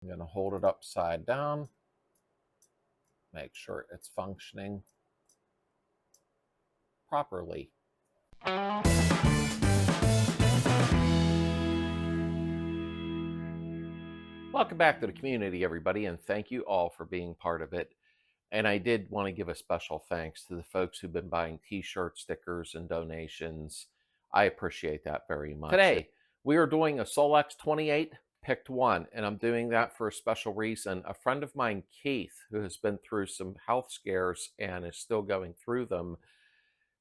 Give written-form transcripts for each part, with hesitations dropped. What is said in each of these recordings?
I'm going to hold it upside down, make sure it's functioning properly. Welcome back to the community, everybody, and thank you all for being part of it. And I did want to give a special thanks to the folks who've been buying T-shirt stickers and donations. I appreciate that very much. Today, we are doing a SOLEX 28 PICT 1, and I'm doing that for a special reason. A friend of mine, Keith, who has been through some health scares and is still going through them,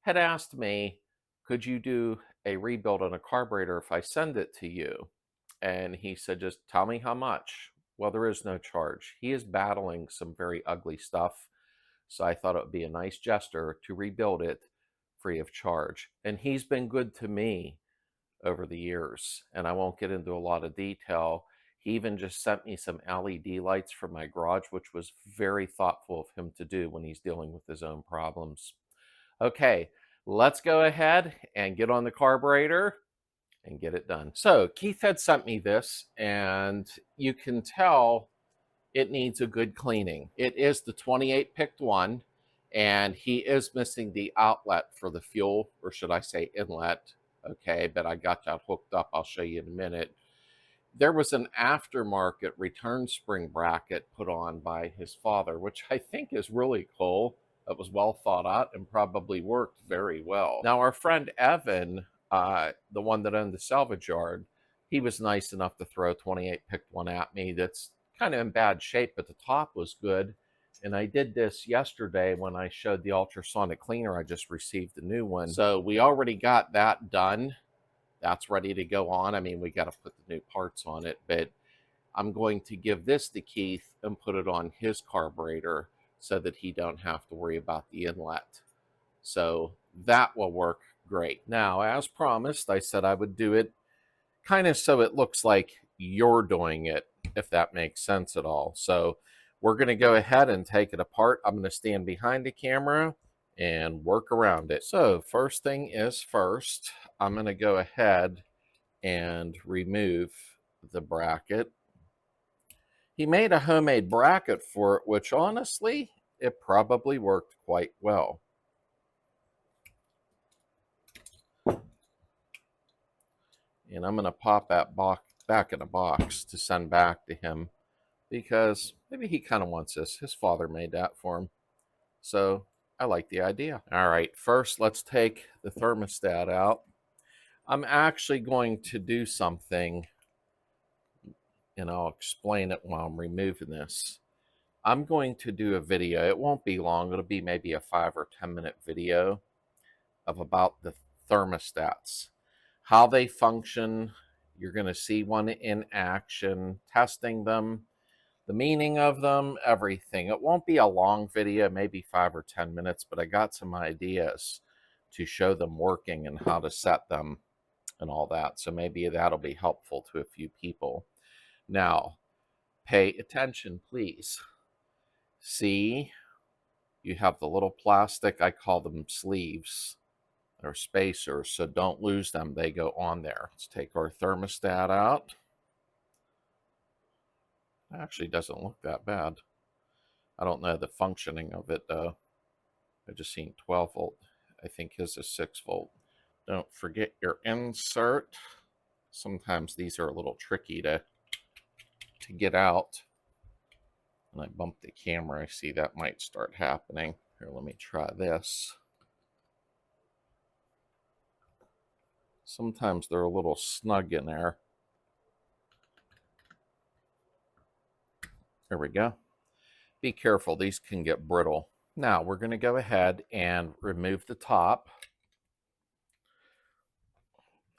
had asked me, could you do a rebuild on a carburetor if I send it to you? And he said, just tell me how much. Well, there is no charge. He is battling some very ugly stuff, so I thought it would be a nice gesture to rebuild it free of charge. And he's been good to me over the years, and I won't get into a lot of detail. He even just sent me some LED lights for my garage, which was very thoughtful of him to do when he's dealing with his own problems. Okay, let's go ahead and get on the carburetor and get it done. So Keith had sent me this, and you can tell it needs a good cleaning. It is the 28 PICT 1, and he is missing the outlet for the fuel, or should I say inlet. Okay, but I got that hooked up. I'll show you in a minute. There was an aftermarket return spring bracket put on by his father, which I think is really cool. It was well thought out and probably worked very well. Now, our friend Evan, the one that owned the salvage yard, he was nice enough to throw 28 PICT 1 at me. That's kind of in bad shape, but the top was good. And I did this yesterday when I showed the ultrasonic cleaner. I just received a new one. So we already got that done. That's ready to go on. I mean, we got to put the new parts on it, but I'm going to give this to Keith and put it on his carburetor so that he don't have to worry about the inlet. So that will work great. Now, as promised, I said I would do it kind of so it looks like you're doing it, if that makes sense at all. So we're going to go ahead and take it apart. I'm going to stand behind the camera and work around it. So first thing is first, I'm going to go ahead and remove the bracket. He made a homemade bracket for it, which honestly, it probably worked quite well. And I'm going to pop that back in a box to send back to him because maybe he kind of wants this. His father made that for him. So I like the idea. All right, first let's take the thermostat out. I'm actually going to do something, and I'll explain it while I'm removing this. I'm going to do a video. It won't be long. It'll be maybe a 5 or 10 minute video of about the thermostats, how they function. You're going to see one in action, testing them, the meaning of them, everything. It won't be a long video, maybe 5 or 10 minutes, but I got some ideas to show them working and how to set them and all that. So maybe that'll be helpful to a few people. Now, pay attention, please. See, you have the little plastic, I call them sleeves or spacers, so don't lose them. They go on there. Let's take our thermostat out. It actually doesn't look that bad. I don't know the functioning of it though. I just seen 12 volt. I think his is 6 volt. Don't forget your insert. Sometimes these are a little tricky to get out. When I bump the camera, I see that might start happening. Here, let me try this. Sometimes they're a little snug in there. There we go. Be careful, these can get brittle. Now we're going to go ahead and remove the top.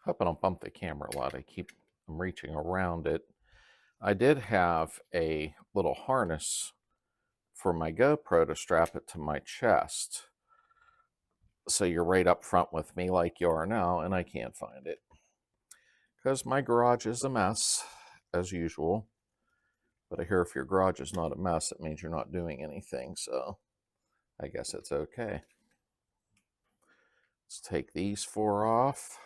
Hope I don't bump the camera a lot. I'm reaching around it. I did have a little harness for my GoPro to strap it to my chest. So you're right up front with me like you are now, and I can't find it. Because my garage is a mess, as usual. But I hear if your garage is not a mess, it means you're not doing anything, so I guess it's okay. Let's take these 4 off.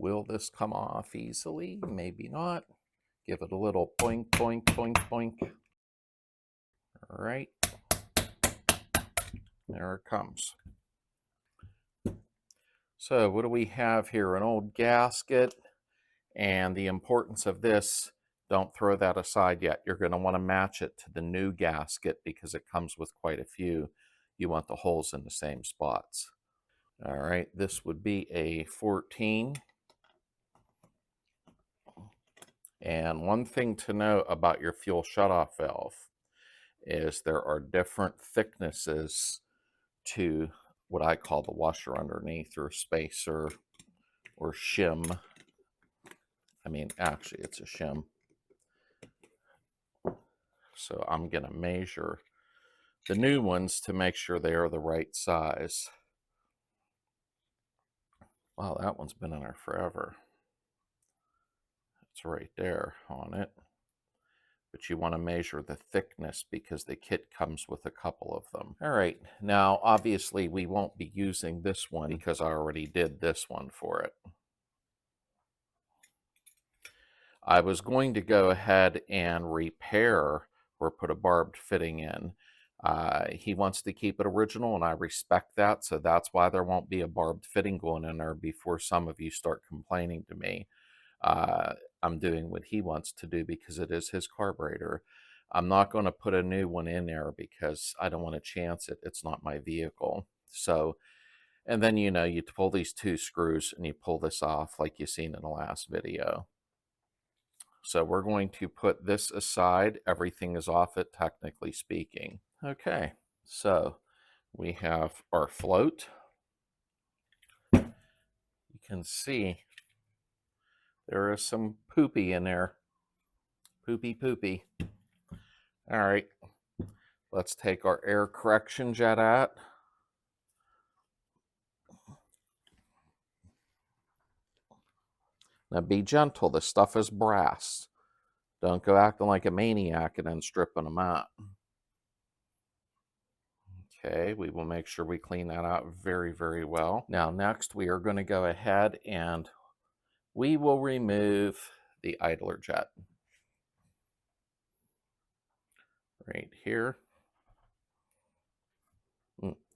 Will this come off easily? Maybe not. Give it a little boink, boink, boink, boink. All right. There it comes. So what do we have here? An old gasket. And the importance of this, don't throw that aside yet. You're going to want to match it to the new gasket because it comes with quite a few. You want the holes in the same spots. All right, this would be a 14. And one thing to know about your fuel shutoff valve is there are different thicknesses to what I call the washer underneath, or spacer, or shim. I mean, actually, it's a shim. So I'm going to measure the new ones to make sure they are the right size. Wow, that one's been in there forever. It's right there on it. But you want to measure the thickness because the kit comes with a couple of them. All right, now obviously we won't be using this one because I already did this one for it. I was going to go ahead and repair or put a barbed fitting in. He wants to keep it original, and I respect that, so that's why there won't be a barbed fitting going in there before some of you start complaining to me. I'm doing what he wants to do because it is his carburetor. I'm not going to put a new one in there because I don't want to chance it. It's not my vehicle. So, and then, you know, you pull these two screws and you pull this off like you seen in the last video. So we're going to put this aside. Everything is off it, technically speaking. Okay, so we have our float. You can see there is some poopy in there. Poopy, poopy. All right, let's take our air correction jet out. Now be gentle, this stuff is brass. Don't go acting like a maniac and then stripping them out. Okay, we will make sure we clean that out very, very well. Now next we are going to go ahead and we will remove the idler jet. Right here.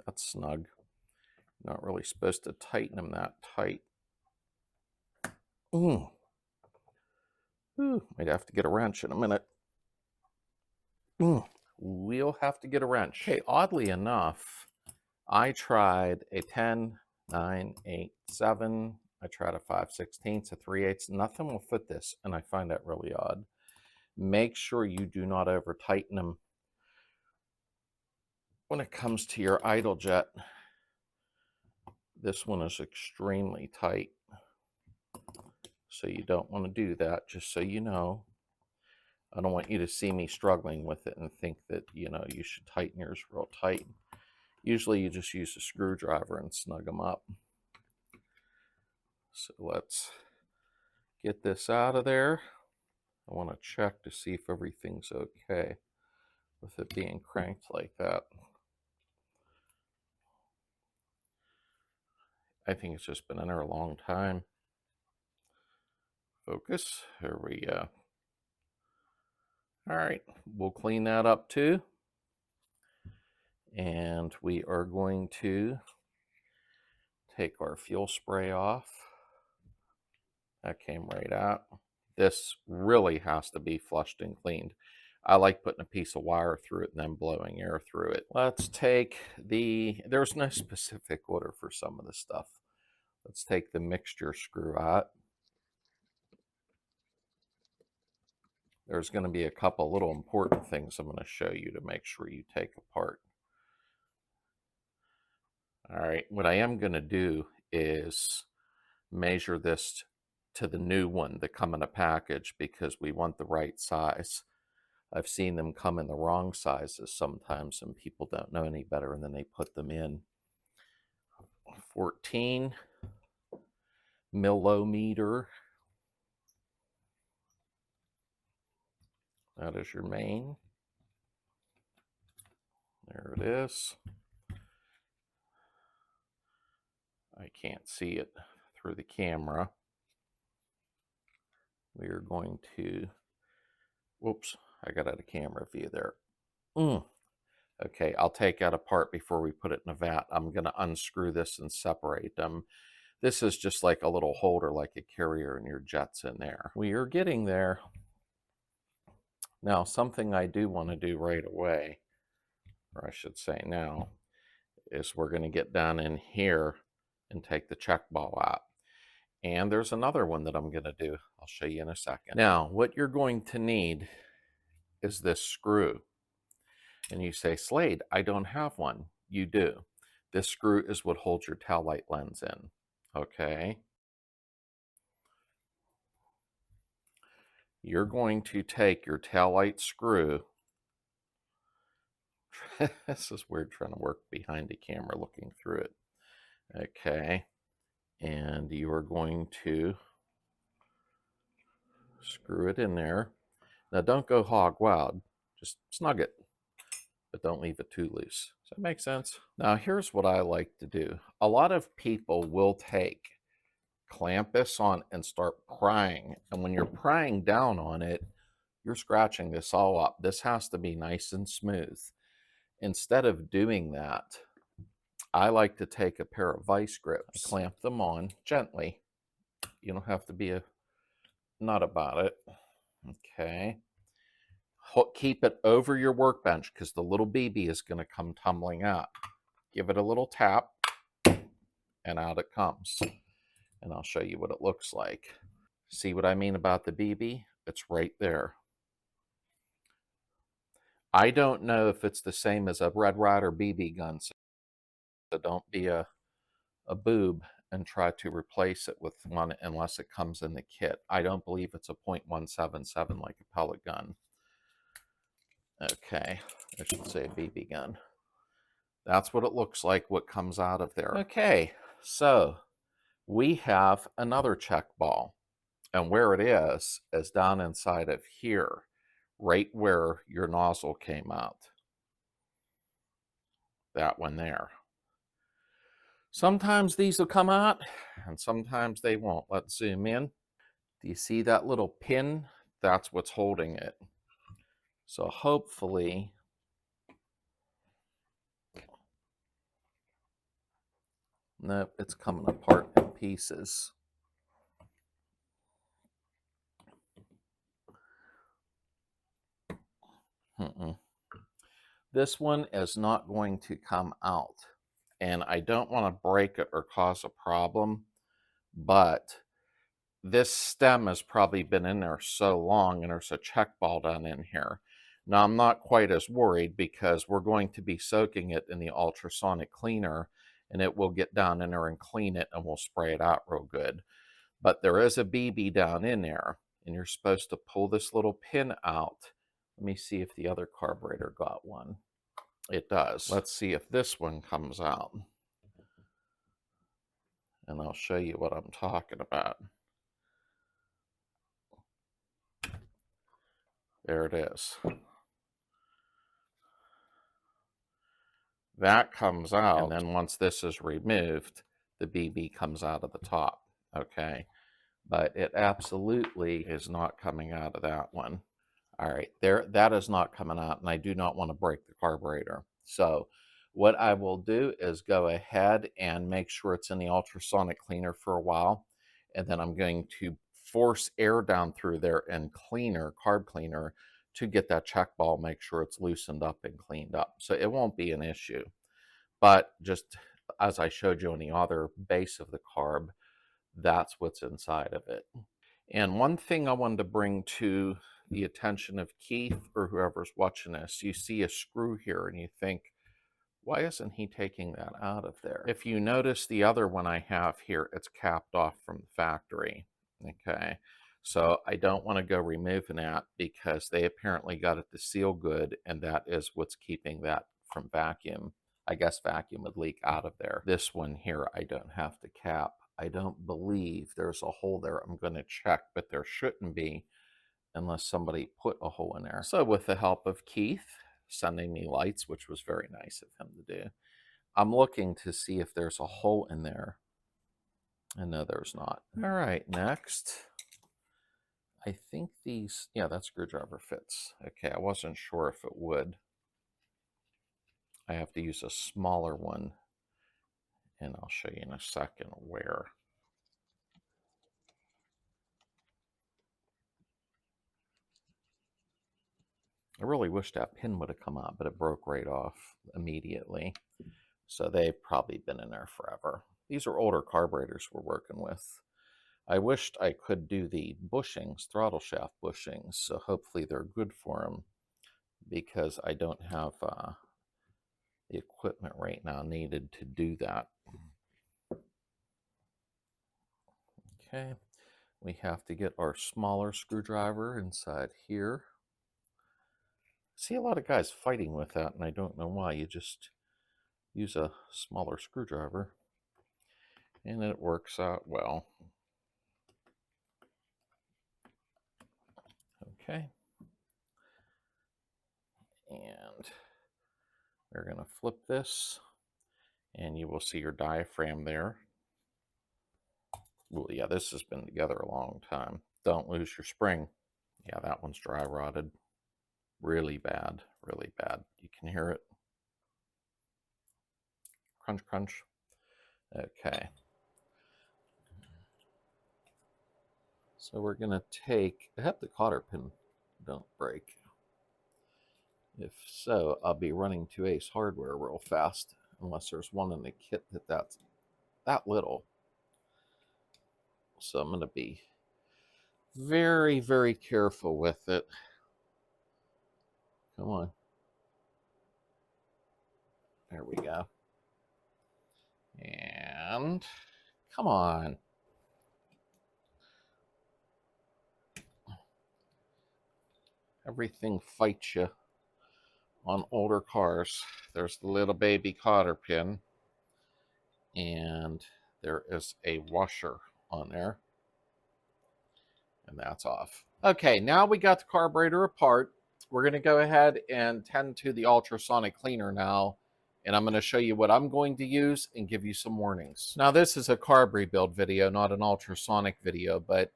That's snug. Not really supposed to tighten them that tight. Ooh, might have to get a wrench in a minute. We'll have to get a wrench. Okay, oddly enough, I tried a 10, 9, 8, 7. I tried a 5/16, a 3/8. Nothing will fit this, and I find that really odd. Make sure you do not over tighten them when it comes to your idle jet. This one is extremely tight, so you don't want to do that, just so you know. I don't want you to see me struggling with it and think that, you know, you should tighten yours real tight. Usually you just use a screwdriver and snug them up. So let's get this out of there. I want to check to see if everything's okay with it being cranked like that. I think it's just been in there a long time. Focus. There we go. All right, we'll clean that up too. And we are going to take our fuel spray off. That came right out. This really has to be flushed and cleaned. I like putting a piece of wire through it and then blowing air through it. Let's take there's no specific order for some of the stuff. Let's take the mixture screw out. There's going to be a couple little important things I'm going to show you to make sure you take apart. All right, what I am going to do is measure this to the new one that come in a package because we want the right size. I've seen them come in the wrong sizes sometimes and people don't know any better and then they put them in. 14 millimeter. That is your main. There it is. I can't see it through the camera. we are going to, whoops, I got out of camera view there. Okay, I'll take that apart before we put it in a vat. I'm going to unscrew this and separate them. This is just like a little holder, like a carrier, and your jet's in there. We are getting there. Now, something I do want to do right away, or I should say now, is we're going to get down in here and take the check ball out. And there's another one that I'm going to do. I'll show you in a second. Now, what you're going to need is this screw. And you say, Slade, I don't have one. You do. This screw is what holds your tail light lens in. Okay. You're going to take your tail light screw. This is weird trying to work behind the camera looking through it. Okay. And you are going to screw it in there. Now don't go hog wild. Just snug it, but don't leave it too loose. Does that make sense? Now here's what I like to do. A lot of people will clamp this on and start prying. And when you're prying down on it, you're scratching this all up. This has to be nice and smooth. Instead of doing that, I like to take a pair of vice grips, clamp them on gently. You don't have to be a nut about it. Okay. Keep it over your workbench because the little BB is going to come tumbling out. Give it a little tap and out it comes. And I'll show you what it looks like. See what I mean about the BB? It's right there. I don't know if it's the same as a Red Ryder BB gun, so don't be a boob and try to replace it with one unless it comes in the kit. I don't believe it's a .177 like a pellet gun. Okay, I should say a BB gun. That's what it looks like, what comes out of there. Okay, so we have another check ball. And where it is down inside of here, right where your nozzle came out. That one there. Sometimes these will come out, and sometimes they won't. Let's zoom in. Do you see that little pin? That's what's holding it. So hopefully, nope, it's coming apart in pieces. This one is not going to come out. And I don't want to break it or cause a problem, but this stem has probably been in there so long and there's a check ball down in here. Now I'm not quite as worried because we're going to be soaking it in the ultrasonic cleaner and it will get down in there and clean it and we'll spray it out real good. But there is a BB down in there and you're supposed to pull this little pin out. Let me see if the other carburetor got one. It does. Let's see if this one comes out. And I'll show you what I'm talking about. There it is. That comes out, and then once this is removed, the BB comes out of the top, okay? But it absolutely is not coming out of that one. All right, that is not coming out, and I do not want to break the carburetor. So what I will do is go ahead and make sure it's in the ultrasonic cleaner for a while, and then I'm going to force air down through there and carb cleaner, to get that check ball, make sure it's loosened up and cleaned up. So it won't be an issue. But just as I showed you on the other base of the carb, that's what's inside of it. And one thing I wanted to bring to the attention of Keith or whoever's watching this, you see a screw here and you think, why isn't he taking that out of there? If you notice the other one I have here, it's capped off from the factory, okay? So I don't want to go removing that because they apparently got it to seal good and that is what's keeping that from vacuum. I guess vacuum would leak out of there. This one here, I don't have to cap. I don't believe there's a hole there. I'm going to check, but there shouldn't be unless somebody put a hole in there. So with the help of Keith sending me lights, which was very nice of him to do, I'm looking to see if there's a hole in there. And no, there's not. All right, next, I think these, yeah, that screwdriver fits. Okay, I wasn't sure if it would. I have to use a smaller one, and I'll show you in a second where. I really wish that pin would have come out, but it broke right off immediately. So they've probably been in there forever. These are older carburetors we're working with. I wished I could do the bushings, throttle shaft bushings, so hopefully they're good for them, because I don't have the equipment right now needed to do that. Okay, we have to get our smaller screwdriver inside here. See a lot of guys fighting with that, and I don't know why. You just use a smaller screwdriver, and it works out well. Okay. And we're going to flip this, and you will see your diaphragm there. Well, yeah, this has been together a long time. Don't lose your spring. Yeah, that one's dry rotted. Really bad, really bad. You can hear it. Crunch, crunch. Okay. So we're going to take, I hope the cotter pin don't break. If so, I'll be running to Ace Hardware real fast, unless there's one in the kit that's that little. So I'm going to be very, very careful with it. Come on. There we go. And come on. Everything fights you on older cars. There's the little baby cotter pin, and there is a washer on there, and that's off. Okay, now we got the carburetor apart. We're going to go ahead and tend to the ultrasonic cleaner now, and I'm going to show you what I'm going to use and give you some warnings. Now, this is a carb rebuild video, not an ultrasonic video, but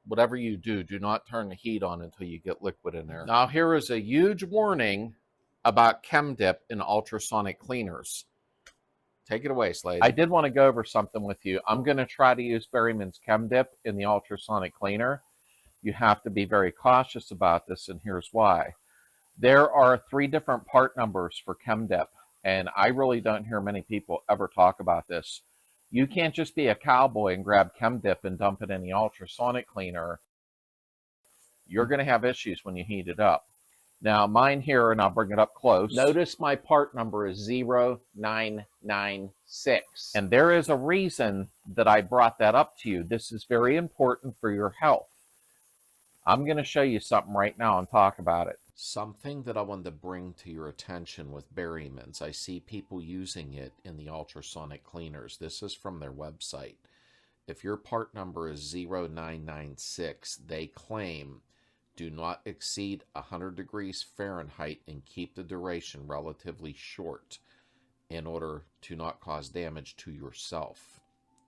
whatever you do, do not turn the heat on until you get liquid in there. Now, here is a huge warning about Chem dip in ultrasonic cleaners. Take it away, Slade. I did want to go over something with you. I'm going to try to use Berryman's Chem dip in the ultrasonic cleaner. You have to be very cautious about this, and here's why. There are 3 different part numbers for Chem dip, and I really don't hear many people ever talk about this. You can't just be a cowboy and grab Chem dip and dump it in the ultrasonic cleaner. You're going to have issues when you heat it up. Now, mine here, and I'll bring it up close. Notice my part number is 0996. And there is a reason that I brought that up to you. This is very important for your health. I'm going to show you something right now and talk about it. Something that I wanted to bring to your attention with Berryman's. I see people using it in the ultrasonic cleaners. This is from their website. If your part number is 0996, they claim do not exceed 100 degrees Fahrenheit and keep the duration relatively short in order to not cause damage to yourself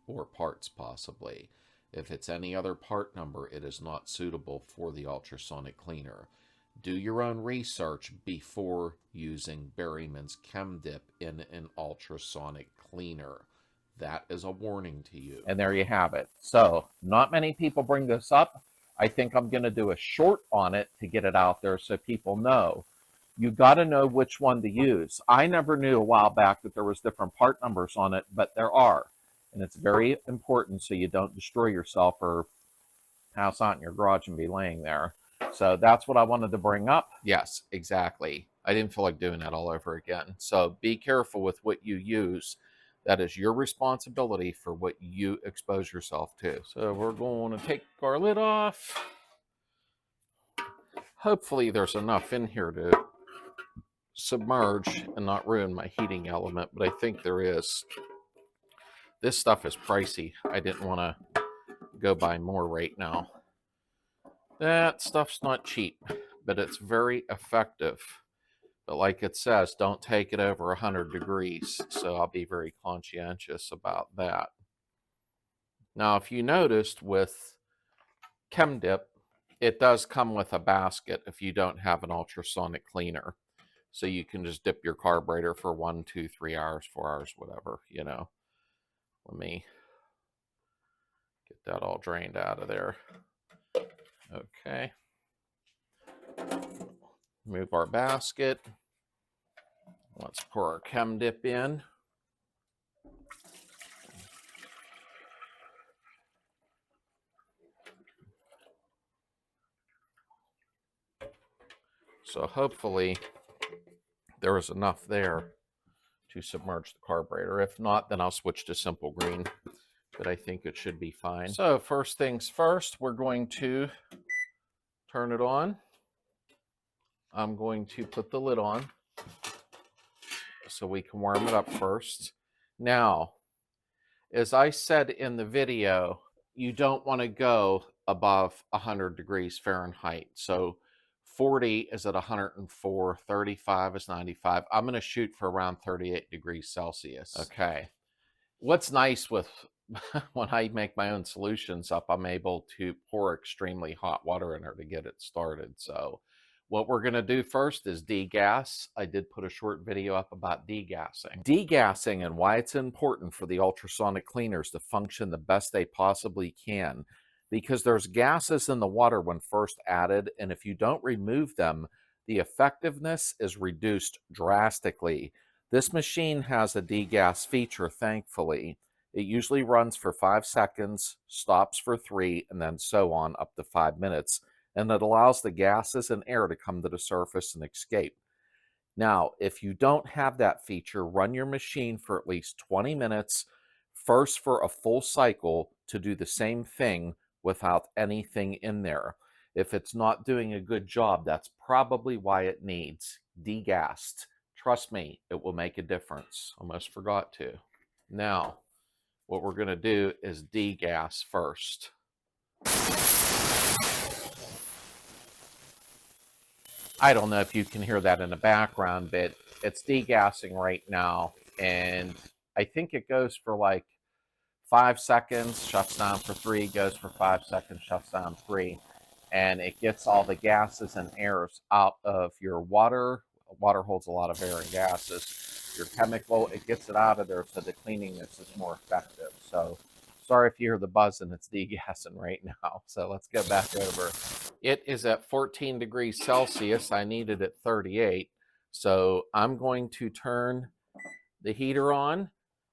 or parts possibly. If it's any other part number, it is not suitable for the ultrasonic cleaner. Do your own research before using Berryman's Chem dip in an ultrasonic cleaner. That is a warning to you. And there you have it. So, not many people bring this up. I think I'm going to do a short on it to get it out there so people know. You got to know which one to use. I never knew a while back that there was different part numbers on it, but there are. And it's very important so you don't destroy yourself or pass out in your garage and be laying there. So that's what I wanted to bring up. Yes, exactly. I didn't feel like doing that all over again. So be careful with what you use. That is your responsibility for what you expose yourself to. So we're going to take our lid off. Hopefully there's enough in here to submerge and not ruin my heating element, but I think there is. This stuff is pricey. I didn't want to go buy more right now. That stuff's not cheap, but it's very effective. But like it says, don't take it over 100 degrees. So I'll be very conscientious about that. Now, if you noticed with Chem dip, It does come with a basket if you don't have an ultrasonic cleaner. So you can just dip your carburetor for 1, 2, 3 hours, 4 hours, whatever, you know. Let me get that all drained out of there. Okay. Move our basket. Let's pour our chem dip in. So hopefully there is enough there to submerge the carburetor. If not, then I'll switch to simple green, but I think it should be fine. So first things first, we're going to turn it on. I'm going to put the lid on so we can warm it up first. Now, as I said in the video, you don't want to go above 100 degrees Fahrenheit. So 40 is at 104, 35 is 95. I'm going to shoot for around 38 degrees Celsius. Okay. What's nice with when I make my own solutions up, I'm able to pour extremely hot water in there to get it started. So what we're going to do first is degas. I did put a short video up about degassing. Degassing and why it's important for the ultrasonic cleaners to function the best they possibly can, because there's gases in the water when first added, and if you don't remove them, the effectiveness is reduced drastically. This machine has a degas feature, thankfully. It usually runs for 5 seconds, stops for 3, and then so on up to 5 minutes. And it allows the gases and air to come to the surface and escape. Now, if you don't have that feature, run your machine for at least 20 minutes, first for a full cycle to do the same thing without anything in there. If it's not doing a good job, that's probably why it needs degassed. Trust me, it will make a difference. Almost forgot to. Now, what we're going to do is degas first. I don't know if you can hear that in the background, but it's degassing right now. And I think it goes for like 5 seconds, shuts down for 3, goes for 5 seconds, shuts down 3. And it gets all the gases and airs out of your water. Water holds a lot of air and gases. Your chemical, it gets it out of there so the cleaningness is more effective. So sorry if you hear the buzzing, it's degassing right now. So let's go back over. It is at 14 degrees Celsius. I need it at 38. So I'm going to turn the heater on,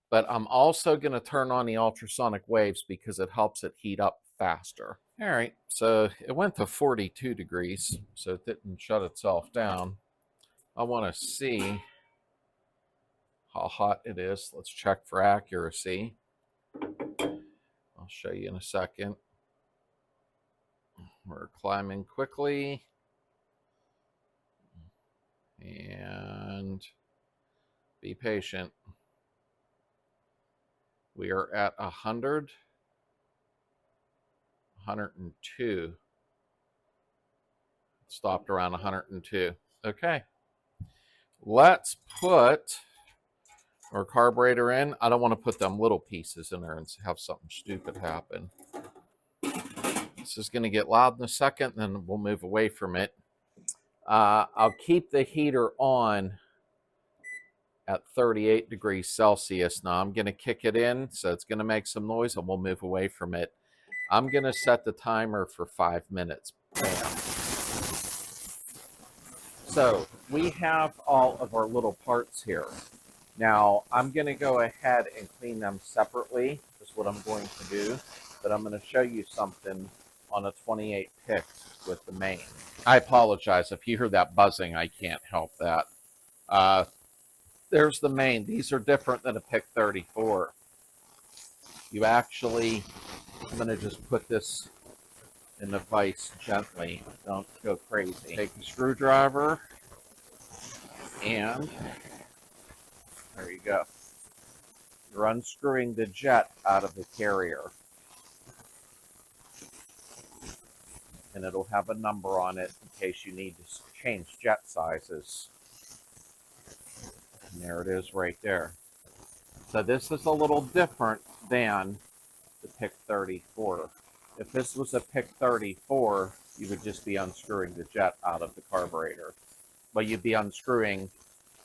but I'm also going to turn on the ultrasonic waves because it helps it heat up faster. All right, so it went to 42 degrees, so it didn't shut itself down. I want to see how hot it is. Let's check for accuracy. I'll show you in a second. We're climbing quickly. And be patient. We are at 100, 102. Stopped around 102. Okay. Let's put our carburetor in. I don't want to put them little pieces in there and have something stupid happen. This is going to get loud in a second, then we'll move away from it. I'll keep the heater on at 38 degrees Celsius. Now I'm going to kick it in, so it's going to make some noise, and we'll move away from it. I'm going to set the timer for 5 minutes. Bam. So we have all of our little parts here. Now I'm going to go ahead and clean them separately. That's what I'm going to do. But I'm going to show you something on a 28 PICT with the main. I apologize if you hear that buzzing. I can't help that. There's the main. These are different than a PICT 34. You actually, I'm going to just put this in the vise gently. Don't go crazy. Take the screwdriver and there you go. You're unscrewing the jet out of the carrier. And it'll have a number on it in case you need to change jet sizes. And there it is right there. So this is a little different than the PICT 34. If this was a PICT 34, you would just be unscrewing the jet out of the carburetor. But you'd be unscrewing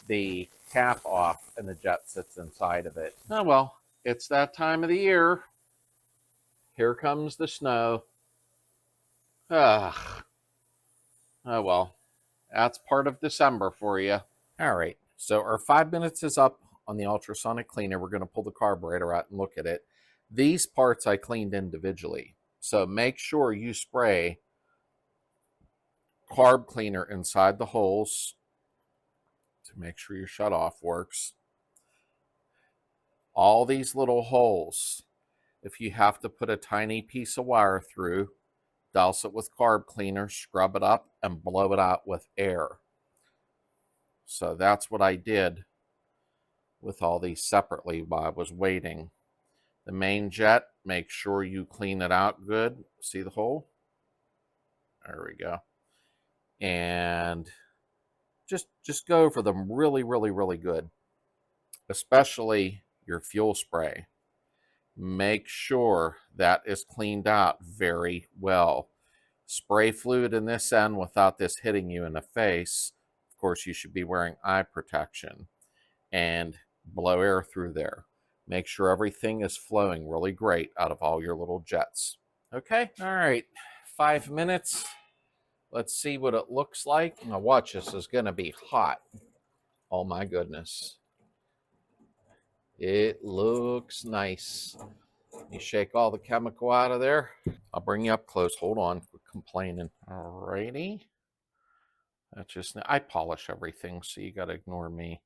the cap off and the jet sits inside of it. Oh well, it's that time of the year. Here comes the snow. Ugh. Oh well, that's part of December for you. All right, so our 5 minutes is up on the ultrasonic cleaner. We're going to pull the carburetor out and look at it. These parts I cleaned individually. So make sure you spray carb cleaner inside the holes to make sure your shutoff works. All these little holes, if you have to put a tiny piece of wire through, douse it with carb cleaner, scrub it up, and blow it out with air. So that's what I did with all these separately while I was waiting. The main jet, make sure you clean it out good. See the hole? There we go. And just go over them really, really, really good. Especially your fuel spray. Make sure that is cleaned out very well. Spray fluid in this end without this hitting you in the face. Of course, you should be wearing eye protection. And blow air through there. Make sure everything is flowing really great out of all your little jets. Okay, all right, 5 minutes. Let's see what it looks like. Now watch, this is gonna be hot. Oh my goodness. It looks nice. You shake all the chemical out of there. I'll bring you up close. Hold on, quit complaining. All righty. That's just, I polish everything, so you gotta ignore me.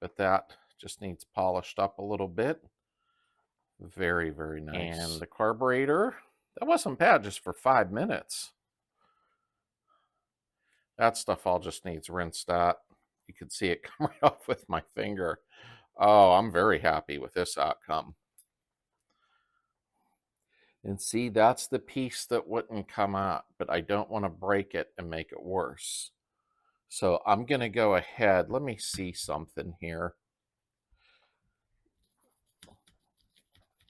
But that just needs polished up a little bit. Very, very nice. And the carburetor, that wasn't bad just for 5 minutes. That stuff all just needs rinsed out. You can see it come right off with my finger. Oh, I'm very happy with this outcome. And see, that's the piece that wouldn't come out, but I don't want to break it and make it worse. So I'm going to go ahead. Let me see something here.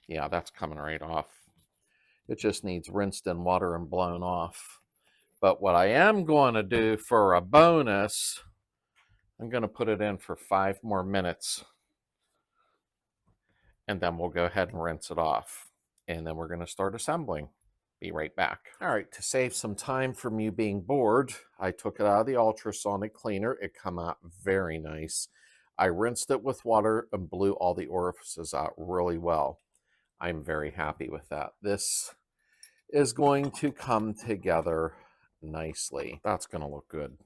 Yeah, that's coming right off. It just needs rinsed in water and blown off. But what I am going to do for a bonus, I'm going to put it in for 5 more minutes. And then we'll go ahead and rinse it off. And then we're going to start assembling. Be right back. All right, to save some time from you being bored, I took it out of the ultrasonic cleaner. It came out very nice. I rinsed it with water and blew all the orifices out really well. I'm very happy with that. This is going to come together nicely. That's going to look good.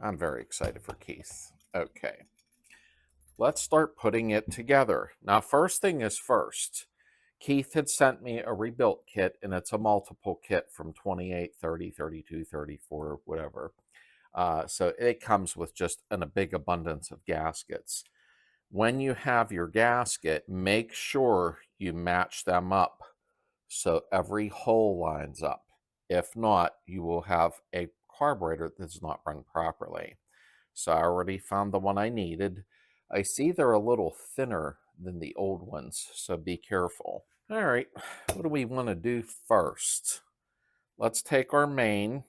I'm very excited for Keith. Okay, let's start putting it together. Now, first thing is first. Keith had sent me a rebuilt kit, and it's a multiple kit from 28, 30, 32, 34, whatever. So it comes with just a big abundance of gaskets. When you have your gasket, make sure you match them up so every hole lines up. If not, you will have a carburetor that does not run properly. So I already found the one I needed. I see they're a little thinner than the old ones, so be careful. All right, what do we want to do first? Let's take our main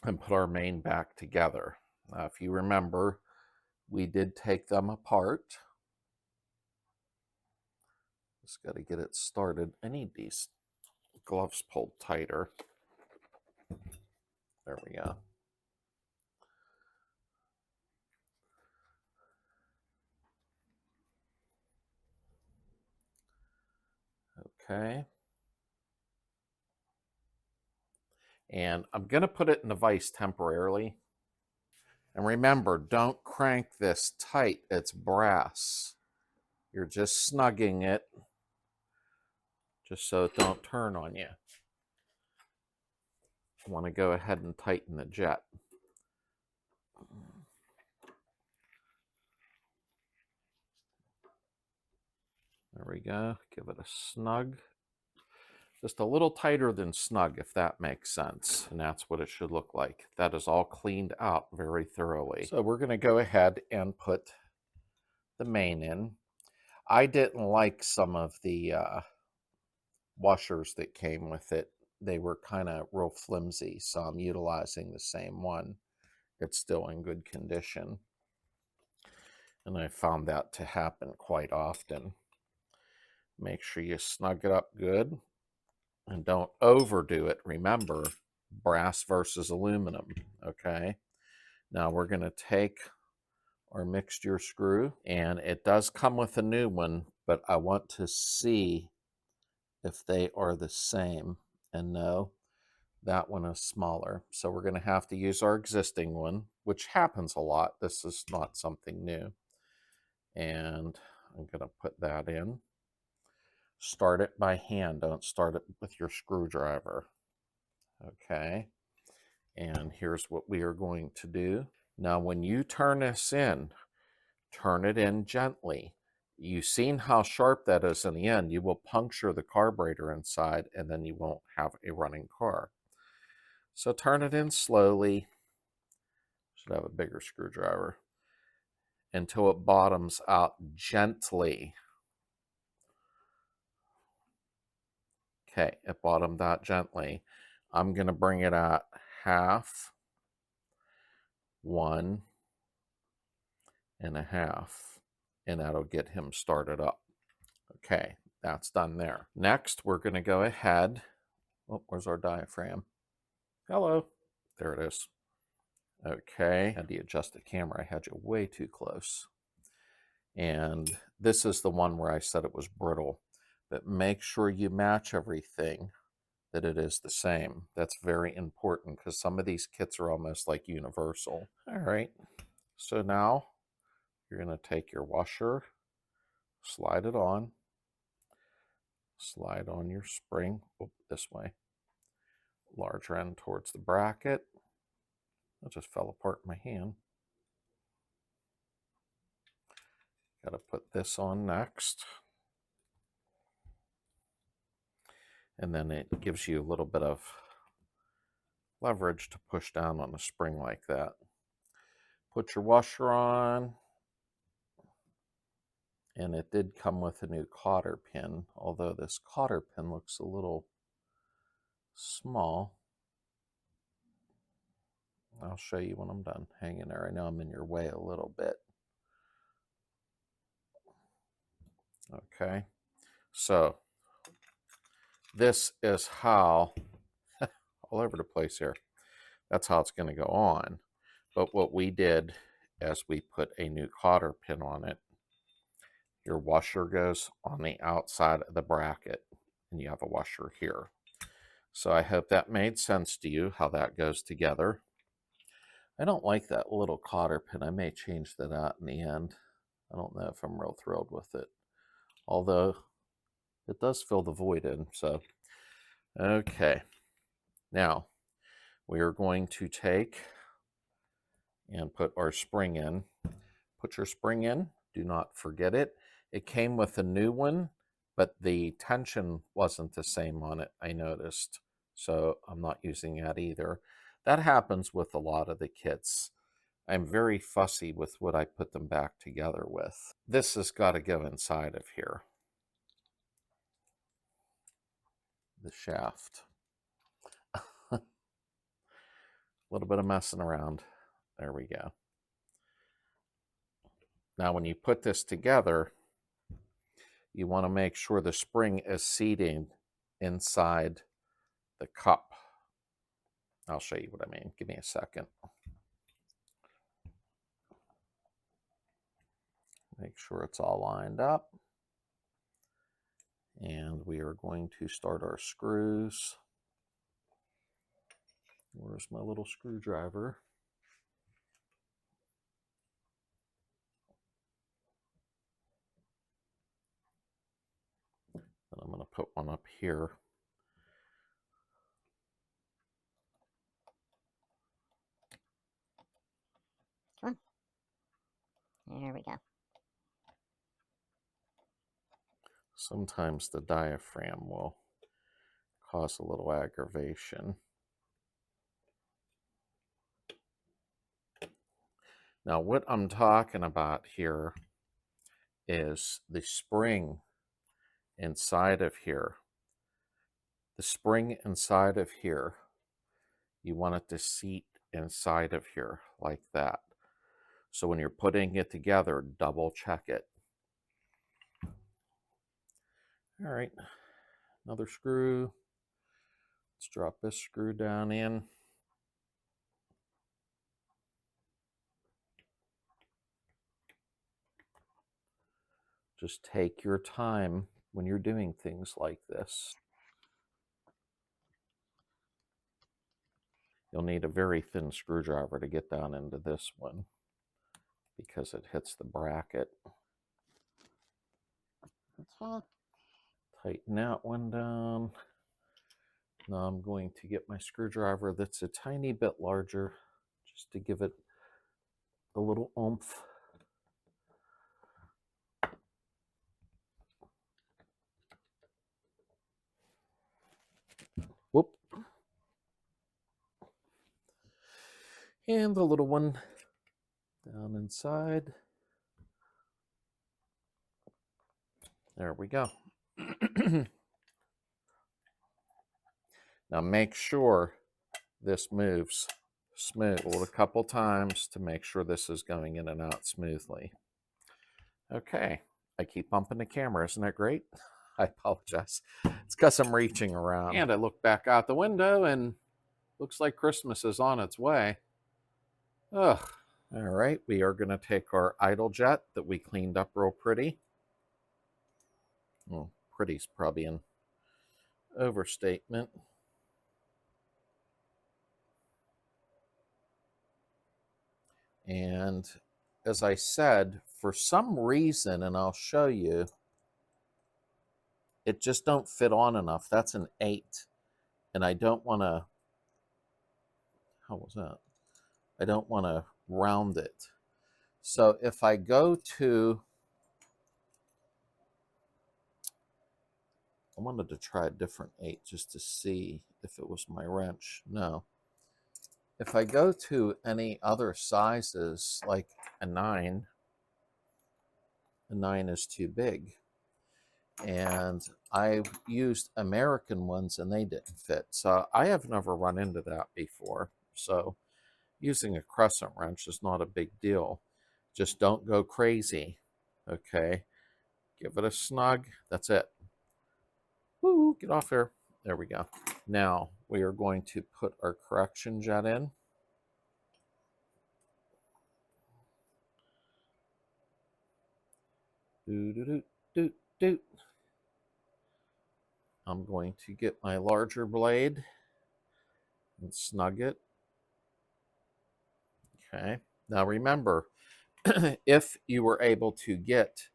and put our main back together. If you remember, we did take them apart. Just got to get it started. I need these gloves pulled tighter. There we go. Okay. And I'm going to put it in the vise temporarily. And remember, don't crank this tight. It's brass. You're just snugging it just so it don't turn on you. I want to go ahead and tighten the jet. There we go. Give it a snug. Just a little tighter than snug, if that makes sense. And that's what it should look like. That is all cleaned out very thoroughly. So we're going to go ahead and put the main in. I didn't like some of the washers that came with it. they were kind of real flimsy, so I'm utilizing the same one. It's still in good condition. And I found that to happen quite often. Make sure you snug it up good and don't overdo it. Remember, brass versus aluminum, okay? Now we're going to take our mixture screw, and it does come with a new one, but I want to see if they are the same. And no, that one is smaller. So we're going to have to use our existing one, which happens a lot. This is not something new. And I'm going to put that in. Start it by hand. Don't start it with your screwdriver. Okay. And here's what we are going to do. Now, when you turn this in, turn it in gently. You've seen how sharp that is in the end. You will puncture the carburetor inside, and then you won't have a running car. So turn it in slowly. Should have a bigger screwdriver. Until it bottoms out gently. Okay, it bottomed out gently. I'm going to bring it at half, 1 1/2, and that'll get him started up. Okay, that's done there. Next, we're going to go ahead. Oh, where's our diaphragm? Hello. There it is. Okay, I had to adjust the camera. I had you way too close. And this is the one where I said it was brittle. But make sure you match everything, that it is the same. That's very important because some of these kits are almost like universal. All right, so now you're going to take your washer, slide it on, slide on your spring, this way, larger end towards the bracket. It just fell apart in my hand. Got to put this on next. And then it gives you a little bit of leverage to push down on a spring like that. Put your washer on. And it did come with a new cotter pin, although this cotter pin looks a little small. I'll show you when I'm done. Hang in there. I know I'm in your way a little bit. Okay, so this is how, all over the place here, that's how it's going to go on. But what we did as we put a new cotter pin on it, your washer goes on the outside of the bracket, and you have a washer here. So I hope that made sense to you, how that goes together. I don't like that little cotter pin. I may change that out in the end. I don't know if I'm real thrilled with it. Although it does fill the void in, so. Okay. Now, we are going to take and put our spring in. Put your spring in. Do not forget it. It came with a new one, but the tension wasn't the same on it, I noticed. So I'm not using that either. That happens with a lot of the kits. I'm very fussy with what I put them back together with. This has got to go inside of here. The shaft. A little bit of messing around. There we go. Now when you put this together, you want to make sure the spring is seating inside the cup. I'll show you what I mean. Give me a second. Make sure it's all lined up. And we are going to start our screws. Where's my little screwdriver? And I'm going to put one up here. There we go. Sometimes the diaphragm will cause a little aggravation. Now what I'm talking about here is the spring inside of here. The spring inside of here, you want it to seat inside of here like that. So when you're putting it together, double check it. All right, another screw. Let's drop this screw down in. Just take your time when you're doing things like this. You'll need a very thin screwdriver to get down into this one because it hits the bracket. Tighten that one down. Now I'm going to get my screwdriver that's a tiny bit larger just to give it a little oomph. Whoop. And the little one down inside. There we go. Now make sure this moves smooth. A couple times to make sure this is going in and out smoothly. Okay, I keep bumping the camera. Isn't that great? I apologize. It's because I'm reaching around. And I look back out the window and looks like Christmas is on its way. Ugh. All right, we are going to take our idle jet that we cleaned up real pretty. Well, pretty's probably an overstatement. And as I said, for some reason, and I'll show you, it just don't fit on enough. That's an 8. And I don't want to, how was that? I don't want to round it. So if I go to, I wanted to try a different 8 just to see if it was my wrench. No. If I go to any other sizes, like a 9 is too big. And I've used American ones and they didn't fit. So I have never run into that before. So using a crescent wrench is not a big deal. Just don't go crazy. Okay. Give it a snug. That's it. Woo, get off there. There we go. Now we are going to put our correction jet in. Do. I'm going to get my larger blade and snug it. Okay. Now remember, if you were able to get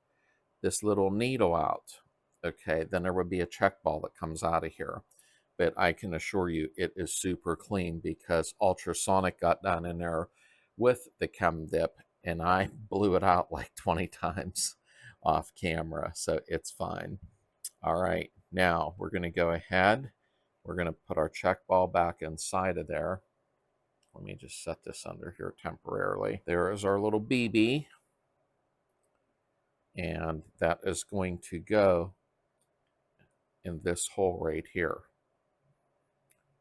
this little needle out, okay, then there would be a check ball that comes out of here. But I can assure you it is super clean because Ultrasonic got down in there with the Chem dip and I blew it out like 20 times off camera. So it's fine. All right, now we're going to go ahead. We're going to put our check ball back inside of there. Let me just set this under here temporarily. There is our little BB. And that is going to go in this hole right here.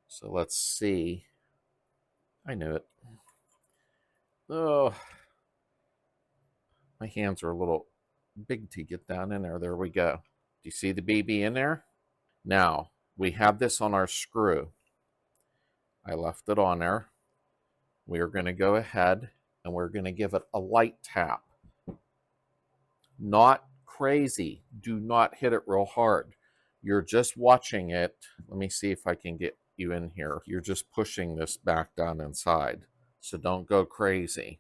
So let's see. I knew it. Oh, my hands are a little big to get down in there. There we go. Do you see the BB in there? Now, we have this on our screw. I left it on there. We are going to go ahead and we're going to give it a light tap. Not crazy. Do not hit it real hard. You're just watching it. Let me see if I can get you in here. You're just pushing this back down inside. So don't go crazy.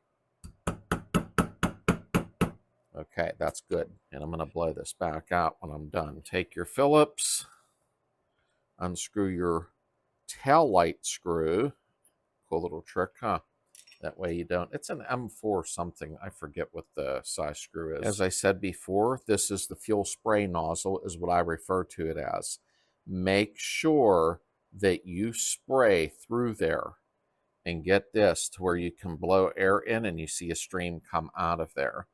Okay, that's good. And I'm going to blow this back out when I'm done. Take your Phillips, unscrew your tail light screw. Cool little trick, huh? That way you don't, it's an M4 something. I forget what the size screw is. As I said before, this is the fuel spray nozzle is what I refer to it as. Make sure that you spray through there and get this to where you can blow air in and you see a stream come out of there.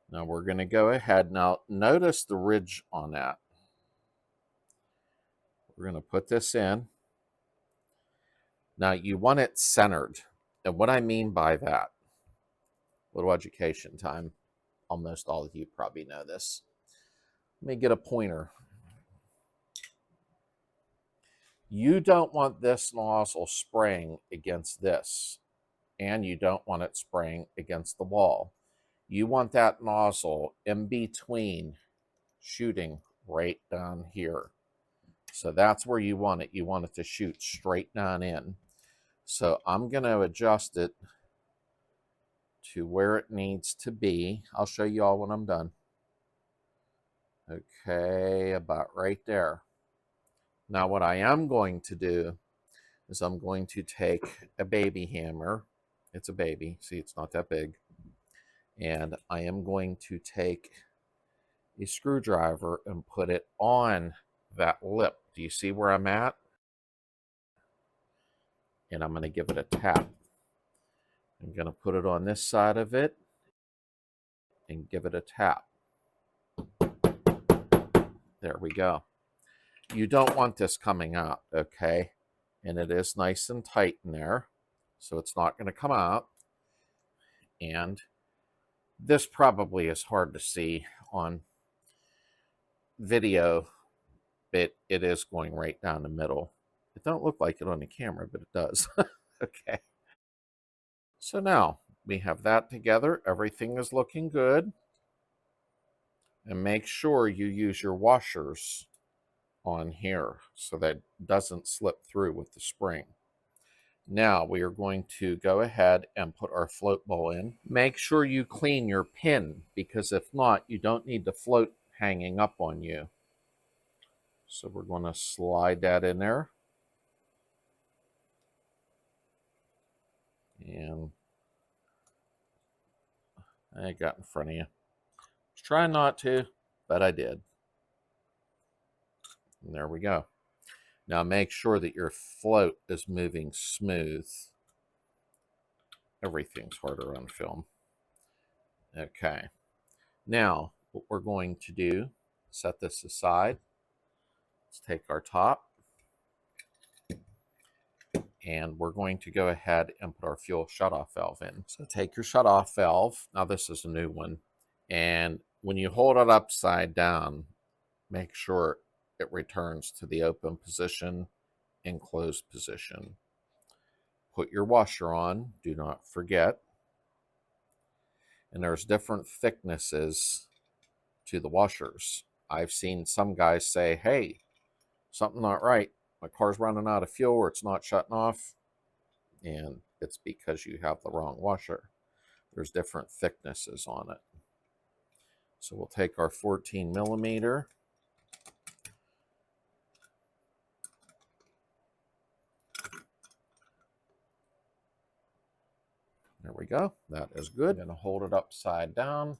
Now we're going to go ahead. Now notice the ridge on that. We're going to put this in. Now you want it centered. And what I mean by that, little education time. Almost all of you probably know this. Let me get a pointer. You don't want this nozzle spraying against this, and you don't want it spraying against the wall. You want that nozzle in between, shooting right down here. So that's where you want it. You want it to shoot straight down in. So I'm going to adjust it to where it needs to be. I'll show you all when I'm done. Okay, about right there. Now what I am going to do is I'm going to take a baby hammer. It's a baby. See, it's not that big. And I am going to take a screwdriver and put it on that lip. Do you see where I'm at? And I'm going to give it a tap. I'm going to put it on this side of it and give it a tap. There we go. You don't want this coming out, okay? And it is nice and tight in there, so it's not going to come out. And this probably is hard to see on video, but it is going right down the middle. It don't look like it on the camera, but it does. Okay. So now we have that together. Everything is looking good. And make sure you use your washers on here so that it doesn't slip through with the spring. Now we are going to go ahead and put our float bowl in. Make sure you clean your pin, because if not, you don't need the float hanging up on you. So we're going to slide that in there. And I got in front of you. I was trying not to, but I did. And there we go. Now make sure that your float is moving smooth. Everything's harder on film. Okay. Now, what we're going to do, set this aside. Let's take our top. And we're going to go ahead and put our fuel shutoff valve in. So take your shutoff valve. Now this is a new one. And when you hold it upside down, make sure it returns to the open position and closed position. Put your washer on, do not forget. And there's different thicknesses to the washers. I've seen some guys say, hey, something not right. My car's running out of fuel or it's not shutting off. And it's because you have the wrong washer. There's different thicknesses on it. So we'll take our 14 millimeter. There we go. That is good. I'm going to hold it upside down.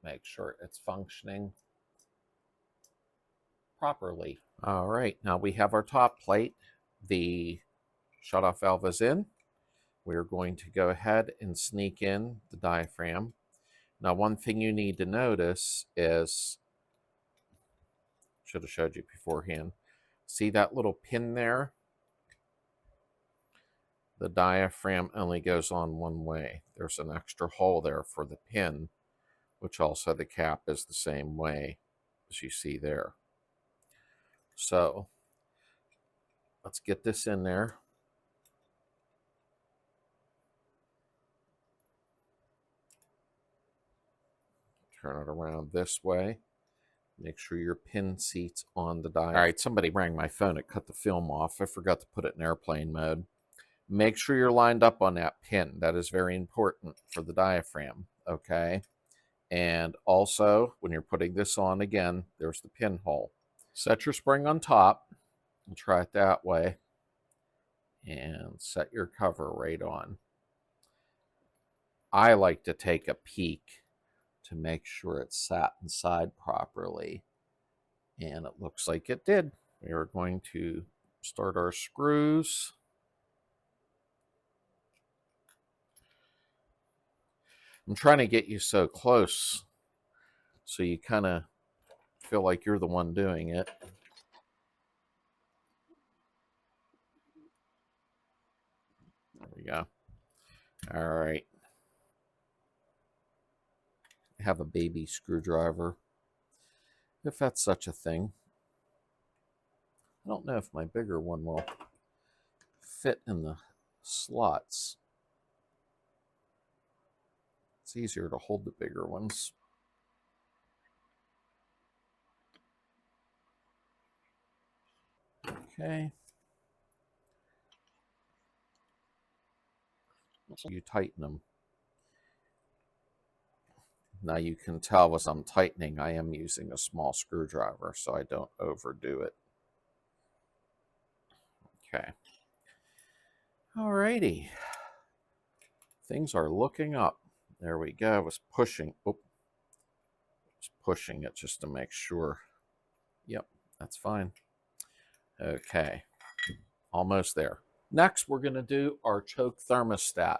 Make sure it's functioning properly. All right, now we have our top plate. The shutoff valve is in. We're going to go ahead and sneak in the diaphragm. Now, one thing you need to notice is, should have showed you beforehand, see that little pin there? The diaphragm only goes on one way. There's an extra hole there for the pin, which also the cap is the same way as you see there. So let's get this in there. Turn it around this way. Make sure your pin seat's on the diaphragm. All right, somebody rang my phone. It cut the film off. I forgot to put it in airplane mode. Make sure you're lined up on that pin. That is very important for the diaphragm, okay? And also, when you're putting this on again, there's the pinhole. Set your spring on top. We'll try it that way. And set your cover right on. I like to take a peek to make sure it sat inside properly. And it looks like it did. We are going to start our screws. I'm trying to get you so close so you kind of feel like you're the one doing it. we go. All right. I have a baby screwdriver, if that's such a thing. I don't know if my bigger one will fit in the slots. It's easier to hold the bigger ones. Okay. You tighten them. Now you can tell as I'm tightening, I am using a small screwdriver so I don't overdo it. Okay. Alrighty. Things are looking up. There we go. I was pushing. Oh, was pushing it just to make sure. Yep, that's fine. Okay. Almost there. Next, we're going to do our choke thermostat.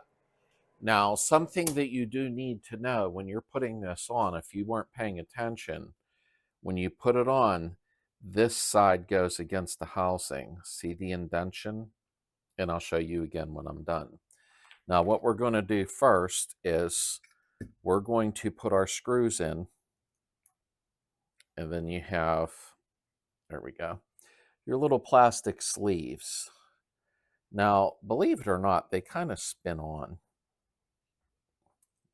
Now, something that you do need to know when you're putting this on, if you weren't paying attention, when you put it on, this side goes against the housing. See the indentation? And I'll show you again when I'm done. Now, what we're going to do first is we're going to put our screws in, and then you have, there we go, your little plastic sleeves. Now, believe it or not, they kind of spin on.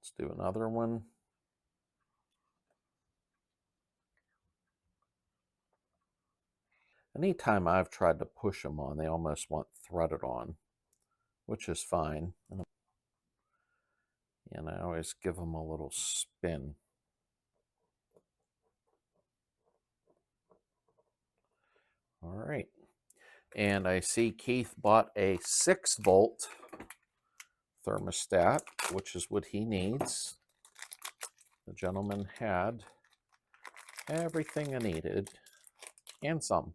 Let's do another one. Anytime I've tried to push them on, they almost want threaded on, which is fine. And I always give them a little spin. All right. And I see Keith bought a 6-volt thermostat, which is what he needs. The gentleman had everything I needed and some.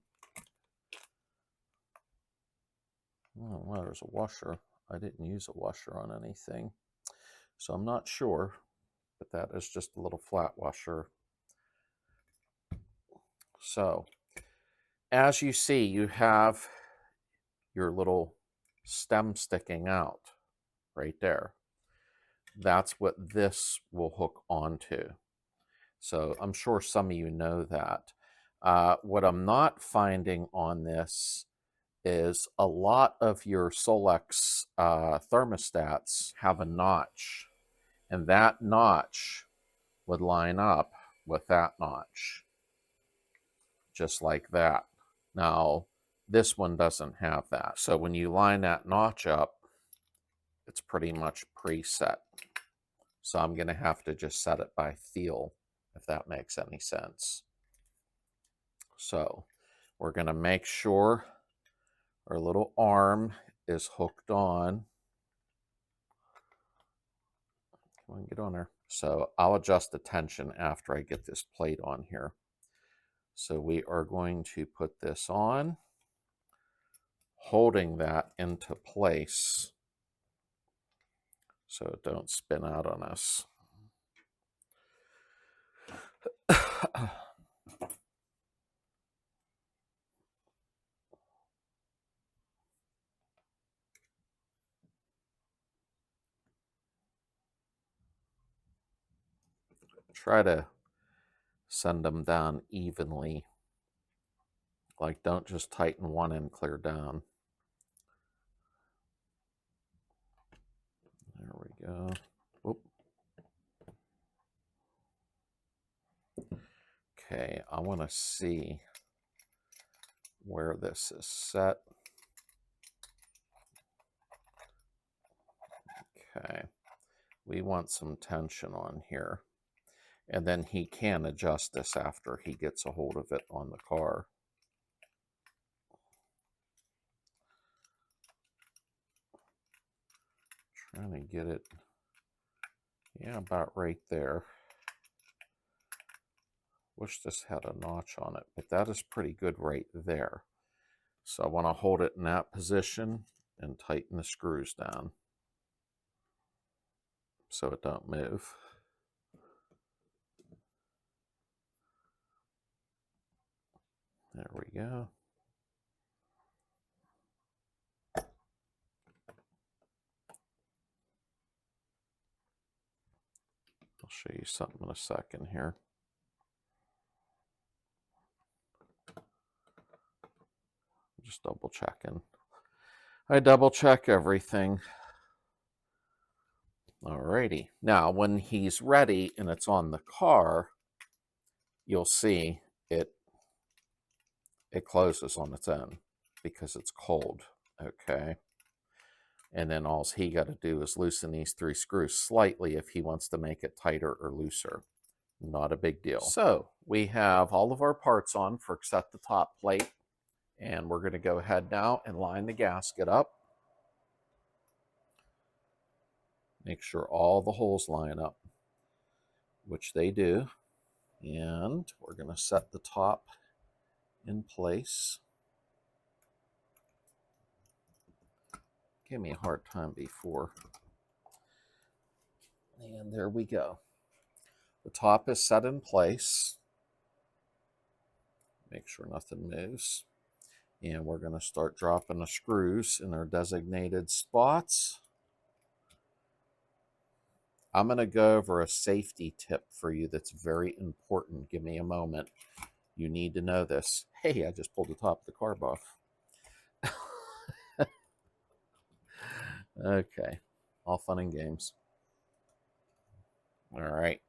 Oh, well, there's a washer. I didn't use a washer on anything, so I'm not sure, but that is just a little flat washer. So, as you see, you have your little stem sticking out right there. That's what this will hook onto. So I'm sure some of you know that. What I'm not finding on this is a lot of your SOLEX thermostats have a notch, and that notch would line up with that notch, just like that. Now, this one doesn't have that. So when you line that notch up, it's pretty much preset. So I'm going to have to just set it by feel, if that makes any sense. So we're going to make sure our little arm is hooked on. Come on, get on there. So I'll adjust the tension after I get this plate on here. So we are going to put this on, holding that into place so it don't spin out on us. Try to send them down evenly. Like, don't just tighten one and clear down. There we go. Oop. Okay, I want to see where this is set. Okay, we want some tension on here. And then he can adjust this after he gets a hold of it on the car. Trying to get it, yeah, about right there. Wish this had a notch on it, but that is pretty good right there. So I want to hold it in that position and tighten the screws down so it don't move. There we go. show you something in a second here. Just double checking. I double check everything. Alrighty. Now, when he's ready and it's on the car, you'll see it closes on its own because it's cold. Okay. And then all he got to do is loosen these 3 screws slightly if he wants to make it tighter or looser. Not a big deal. So we have all of our parts on for except the top plate. And we're going to go ahead now and line the gasket up. Make sure all the holes line up, which they do. And we're going to set the top in place. Gave me a hard time before. And there we go. The top is set in place. Make sure nothing moves. And we're going to start dropping the screws in their designated spots. I'm going to go over a safety tip for you that's very important. Give me a moment. You need to know this. Hey, I just pulled the top of the carb off. Okay, all fun and games. All right.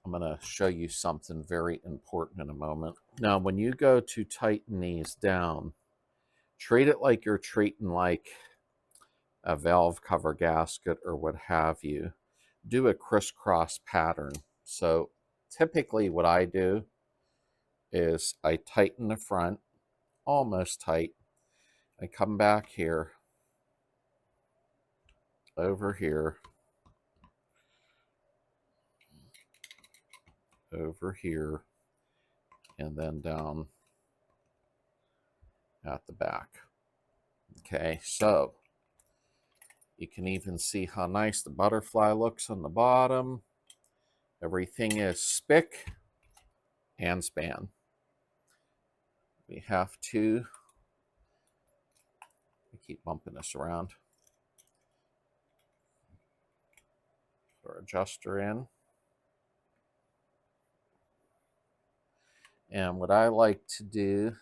I'm going to show you something very important in a moment. Now, when you go to tighten these down, treat it like you're treating like a valve cover gasket or what have you. Do a crisscross pattern. So typically what I do is I tighten the front, almost tight. I come back here, over here, over here, and then down at the back. Okay, so you can even see how nice the butterfly looks on the bottom. Everything is spick and span. We have to keep bumping this around. Put our adjuster in. And what I like to do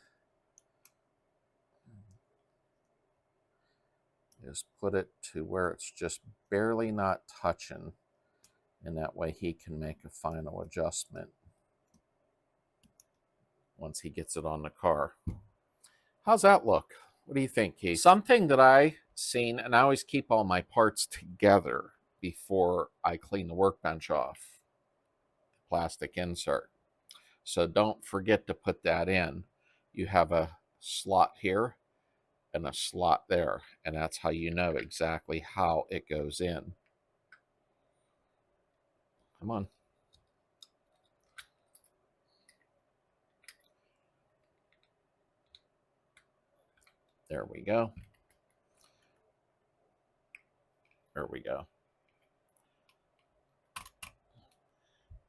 is put it to where it's just barely not touching. And that way he can make a final adjustment once he gets it on the car. How's that look? What do you think, Keith? Something that I seen, and I always keep all my parts together before I clean the workbench off. Plastic insert. So don't forget to put that in. You have a slot here and a slot there, and that's how you know exactly how it goes in. Come on. There we go. There we go.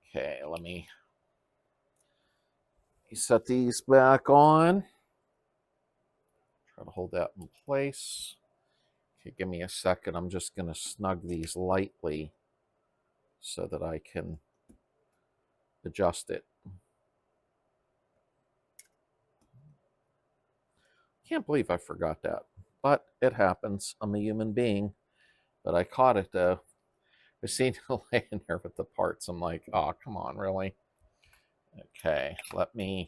Okay, let me set these back on. Try to hold that in place. Okay, give me a second. I'm just going to snug these lightly so that I can adjust it. Can't believe I forgot that, but it happens. I'm a human being, but I caught it though. I seen it laying there with the parts. I'm like, oh, come on, really? Okay, I'm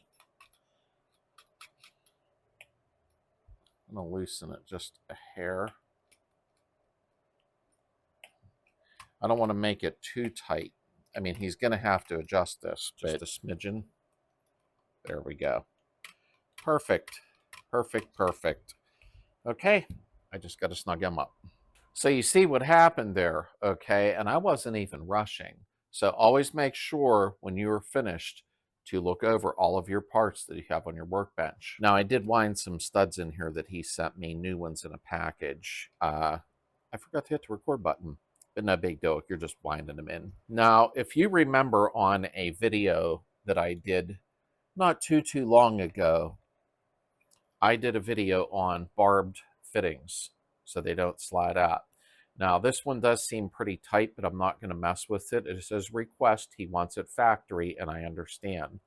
gonna loosen it just a hair. I don't want to make it too tight. I mean, he's gonna have to adjust this, just a smidgen. There we go. Perfect, perfect, perfect. Okay, I just got to snug him up. So you see what happened there, okay? And I wasn't even rushing. So always make sure when you're finished to look over all of your parts that you have on your workbench. Now, I did wind some studs in here that he sent me, new ones in a package. I forgot to hit the record button, but no big deal. You're just winding them in. Now, if you remember on a video that I did not too long ago, I did a video on barbed fittings so they don't slide out. Now, this one does seem pretty tight, but I'm not going to mess with it. It says request. He wants it factory, and I understand.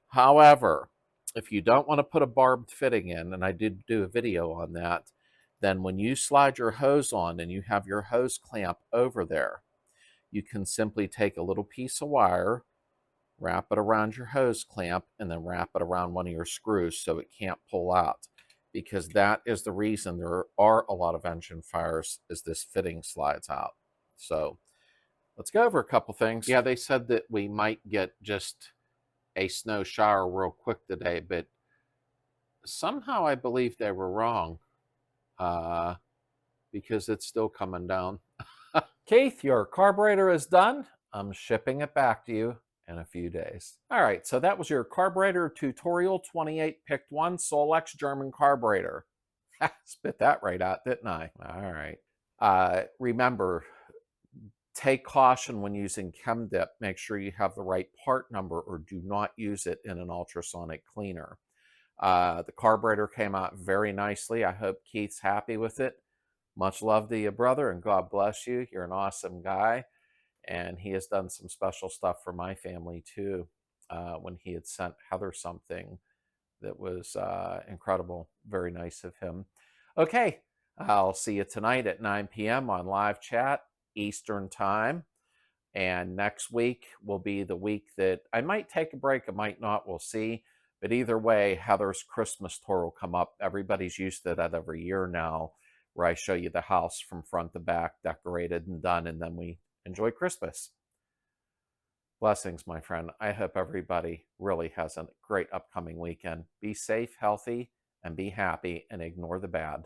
However, if you don't want to put a barbed fitting in, and I did do a video on that, then when you slide your hose on and you have your hose clamp over there, you can simply take a little piece of wire, wrap it around your hose clamp, and then wrap it around one of your screws so it can't pull out. Because that is the reason there are a lot of engine fires, is this fitting slides out. So let's go over a couple things. Yeah, they said that we might get just a snow shower real quick today, but somehow I believe they were wrong, because it's still coming down. Keith, your carburetor is done. I'm shipping it back to you in a few days. All right, so that was your carburetor tutorial 28 PICT 1 SOLEX German carburetor. Spit that right out, didn't I? All right. Remember, take caution when using Chem dip. Make sure you have the right part number, or do not use it in an ultrasonic cleaner. The carburetor came out very nicely. I hope Keith's happy with it. Much love to you, brother, and God bless you. You're an awesome guy. And he has done some special stuff for my family too, when he had sent Heather something that was incredible. Very nice of him. Okay, I'll see you tonight at 9 p.m. on live chat Eastern time. And next week will be the week that I might take a break, I might not, we'll see. But either way, Heather's Christmas tour will come up. Everybody's used to that every year now, where I show you the house from front to back, decorated and done, and then we enjoy Christmas. Blessings, my friend. I hope everybody really has a great upcoming weekend. Be safe, healthy, and be happy, and ignore the bad.